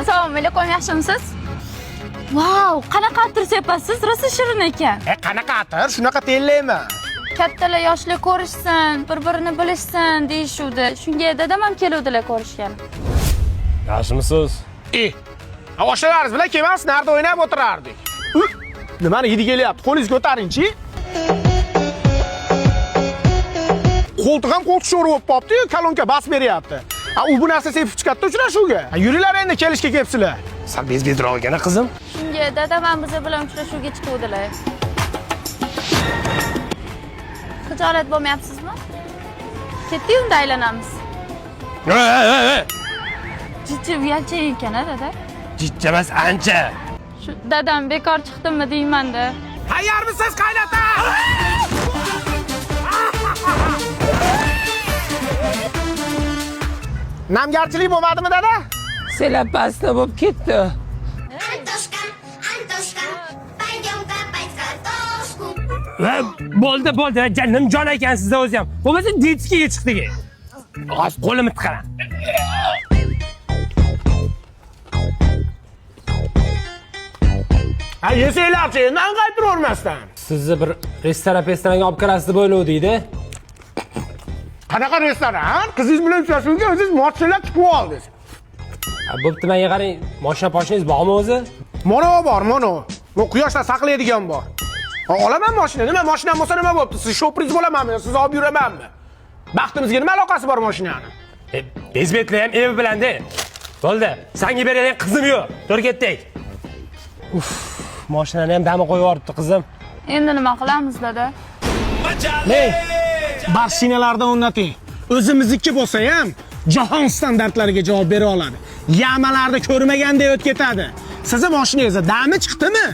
Assalomu alaykum, yaxshimisiz? Vau, qanaqa atir sepasiz? Rosa shirin ekan. Qanaqa atir? Shunaqa tellayman. Kattalar yoshlar ko'rishsin, bir-birini bilishsin deyishuvdi. Shunga dadam ham keluvdilar ko'rishgan. Yaxshimisiz? Oshnalaringiz bilan kelmas, narda o'ynab o'tirardik. Nimani hidi kelyapti? Qo'lingizni ko'taring-chi. Qo'ltiq ham qo'ltiq sho'ri bo'lib qopti-yu, kolonka bas beryapti. U bu narsa sepib chiqadi uchrashuvga. Yuringlar endi kelishga kelibsizlar. Sen bezbezroq ekan qizim. Shunga dadam ham biz bilan uchrashuvga chiquvdilar. Xijolat bo'lmayapsizmi? Ketdi unda aylanamiz. Jijji uyalcha ekan-a, dada? Jijja emas, ancha. Shu dadam bekor chiqdimmi deyman-da. Tayyormisiz qaynota? Namgarchilik bo'lmadimi, dada? Selab pasta bo'lib ketdi. Antoshka, paydim kapayt kartoshku. Va bo'ldi, janim jon ekan sizda o'zi ham. Bo'lmasa ditskiga chiqdik. Hozir qo'limni tiqaram. Yesanglarchi, endi qaytiravermasdan. Sizni bir restoranga olib kirasiz deb o'ylovdik-da. Qanaqa restoran? Qizingiz bilan uchrashuvga o'zingiz mochilab chiqib oldingiz. Bo'pti, menga qarang, mashina-poshinangiz bormi o'zi? Mono bor, mono. Bu quyoshda saqlaydigan bor. Olaman mashina. Nima mashinam bo'lsa nima bo'pti? Siz shopringiz bo'lamanmi? Siz olib yuramanmi? Baxtimizga nima aloqasi bor mashinani? Bezbetli ham evi bilan-da. Bo'ldi, senga beradigan qizim yo'q. Tur ketdik. Mashinani ham dami qo'yib yuboribdi qizim. Endi nima qilamiz, dada? Ey, mashinalardan o'rnating. O'zimizniki bo'lsa ham jahon standartlariga javob bera oladi. Yamalarda ko'rmagandek o'tib ketadi. Sizni mashinangizda dami chiqdimi?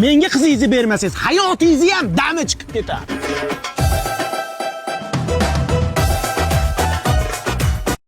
Menga qizingizni bermasangiz, hayotingizni ham dami chiqib ketadi.